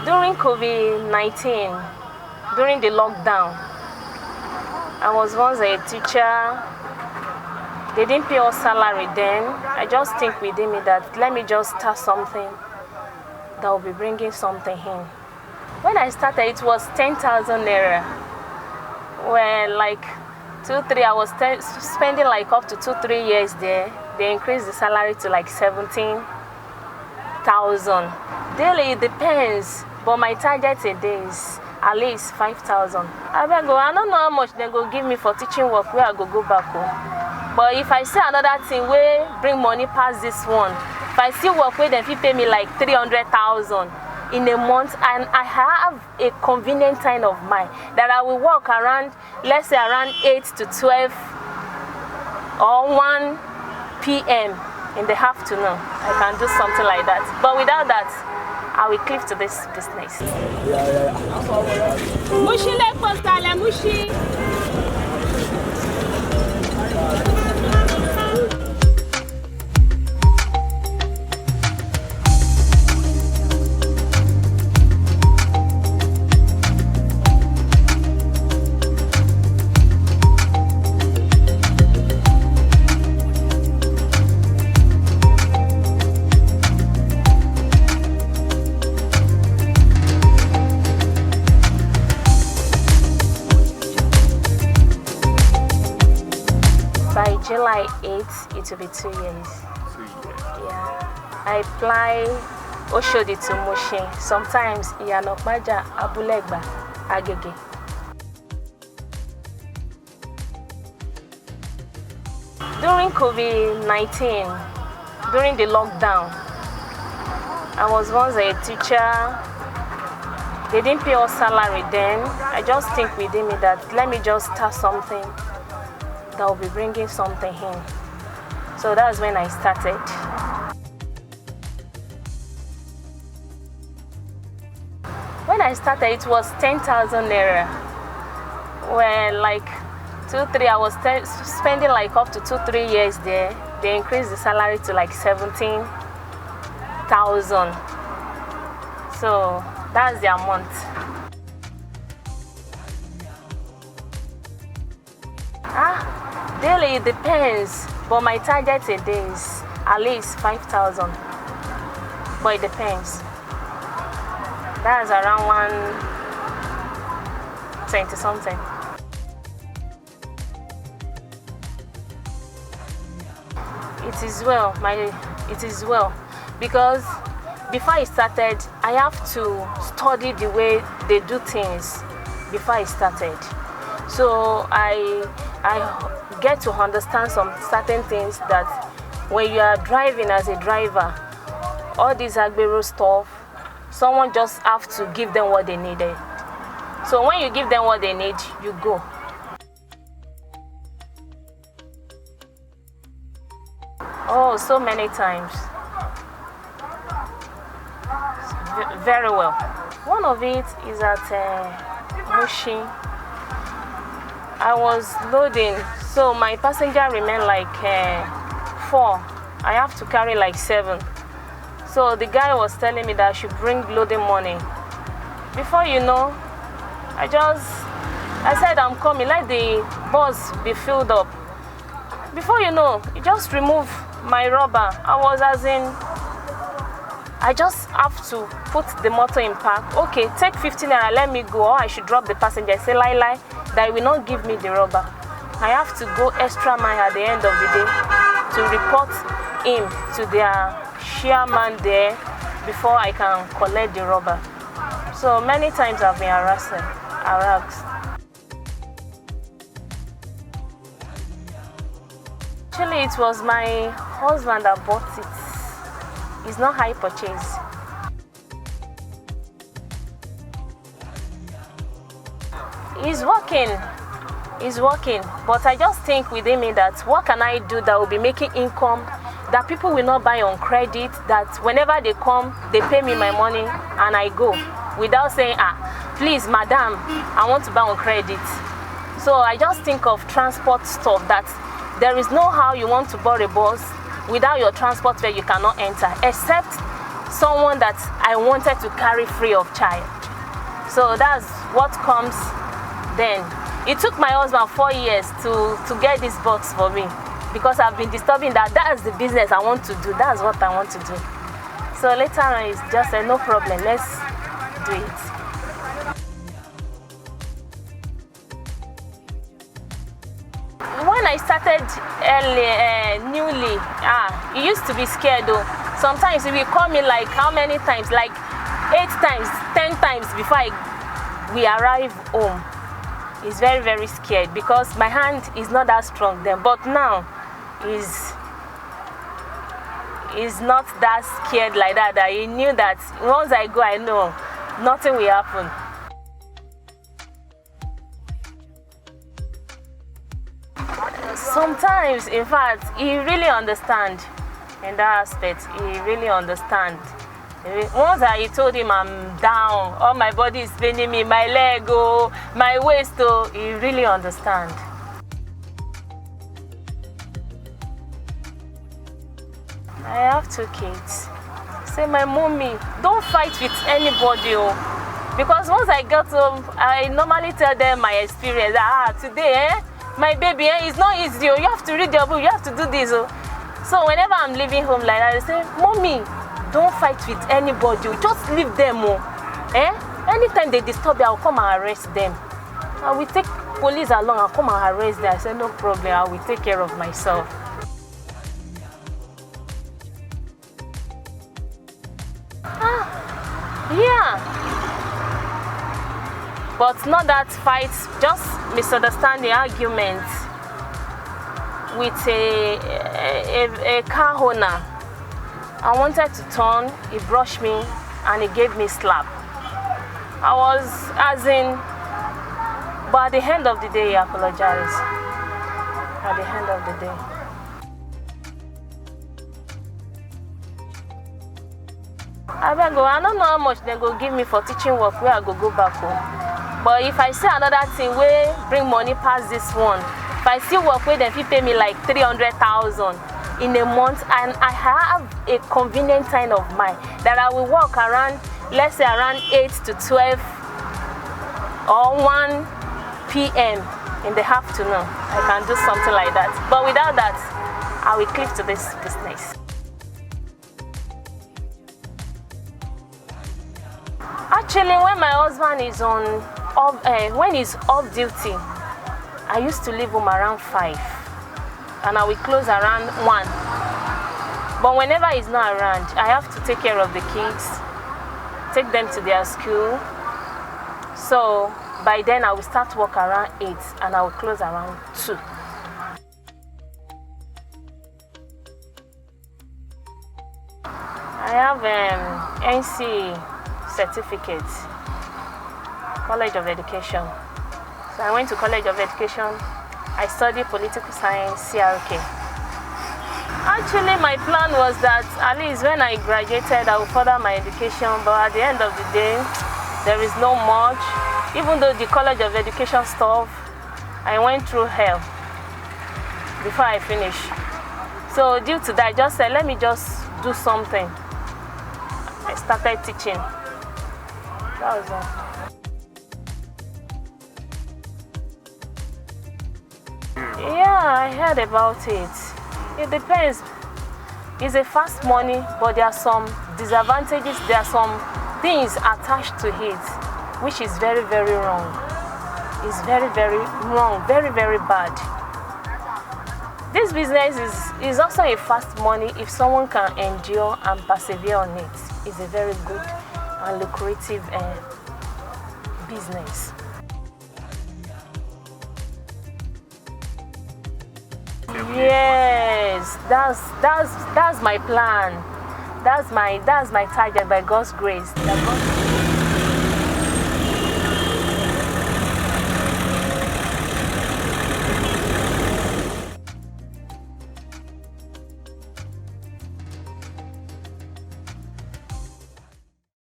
During Covid-19, during the lockdown, I was once a teacher. They didn't pay us salary then. I just think within me that let me just start something that will be bringing something in. When I started, it was 10,000 naira. Well, like 2-3, I was spending like up to 2-3 years there. They increased the salary to like 17,000. Daily, it depends, but my target a day is at least 5,000. I don't know how much they go give me for teaching work where I go back home. But if I see another thing where bring money past this one, if I see work where they pay me like 300,000 in a month, and I have a convenient time of mine that I will work around, let's say around 8 to 12 or 1 p.m. in the afternoon, I can do something like that. But without that, I will cleave to this business. Mushi le postale mushi. By July 8th, it will be 2 years. 2 years. Yeah. I apply Oshodi to Mushin, sometimes Iyanokmaja, Abulegba, Agege. During Covid-19, during the lockdown, I was once a teacher. They didn't pay us salary then. I just think within me that let me just start something that will be bringing something in. So that's when I started. When I started, it was 10,000 naira. Well, like 2-3, I was spending like up to 2-3 years there. They increased the salary to like 17,000. So that's the amount. Daily, it depends, but my target a day is at least 5,000. But it depends. That's around 120 something. It is well, because before I started, I have to study the way they do things before I started. So I get to understand some certain things that when you are driving as a driver, all this agbero stuff, someone just have to give them what they needed. So when you give them what they need, you go. Oh, so many times. Very well. One of it is at Mushin. I was loading, so my passenger remained like 4. I have to carry like 7. So the guy was telling me that I should bring loading money. Before you know, I said I'm coming, let the bus be filled up. Before you know, he just removed my rubber. I just have to put the motor in park. Okay, take 15 naira, let me go, or I should drop the passenger. I say lie, that he will not give me the rubber. I have to go extra mile at the end of the day to report him to their chairman there before I can collect the rubber. So many times I've been harassed. Actually, it was my husband that bought it. It's not high purchase. He's working, but I just think within me that what can I do that will be making income that people will not buy on credit, that whenever they come, they pay me my money and I go without saying, please, madam, I want to buy on credit. So I just think of transport stuff, that there is no how you want to board a bus without your transport fare, you cannot enter, except someone that I wanted to carry free of charge. So that's what comes then. It took my husband 4 years to get this box for me, because I've been disturbing that. That's the business I want to do. That's what I want to do. So later on, it's just no problem. Let's do it. When I started newly, it used to be scared though. Sometimes it will call me like how many times? Like 8 times, 10 times before we arrive home. It's very, very scared because my hand is not that strong then. But now, is not that scared like that. That he knew that once I go, I know nothing will happen. Sometimes, in fact, he really understands in that aspect. He really understands. Once I told him I'm down, all my body is paining me, my leg, my waist, he really understands. I have 2 kids. Say, my mommy, don't fight with anybody, because once I get home, I normally tell them my experience. Today, my baby, it's not easy. You have to read your book, you have to do this. So whenever I'm leaving home like that, I say, mommy, don't fight with anybody. Just leave them. Anytime they disturb you, I'll come and arrest them. I will take police along and come and arrest them. I say, no problem, I will take care of myself. Yeah. But not that fight, just misunderstanding, argument with a car owner. I wanted to turn, he brushed me and he gave me a slap. I was but at the end of the day, he apologized. At the end of the day. I don't know how much they go give me for teaching work where I go back home. But if I see another thing where bring money past this one, if I see work where they pay me like 300,000 in a month, and I have a convenient time of mine that I will work around, let's say around 8 to 12 or 1 p.m. in the afternoon, I can do something like that. But without that, I will cleave to this business. Actually, when my husband is when he's off duty, I used to leave home around 5, and I will close around 1. But whenever he's not around, I have to take care of the kids, take them to their school. So by then, I will start work around 8, and I will close around 2. I have NC certificate, College of Education. So I went to College of Education. I studied political science, CRK. Actually, my plan was that at least when I graduated, I would further my education. But at the end of the day, there is no much. Even though the College of Education stuff, I went through hell before I finished. So due to that, I just said, let me just do something. I started teaching. That was all. Yeah, I heard about it. It depends. It's a fast money, but there are some disadvantages. There are some things attached to it, which is very, very wrong. It's very, very wrong, very, very bad. This business is also a fast money if someone can endure and persevere on it. It's a very good and lucrative business. Yes, that's my plan. That's my target by God's grace.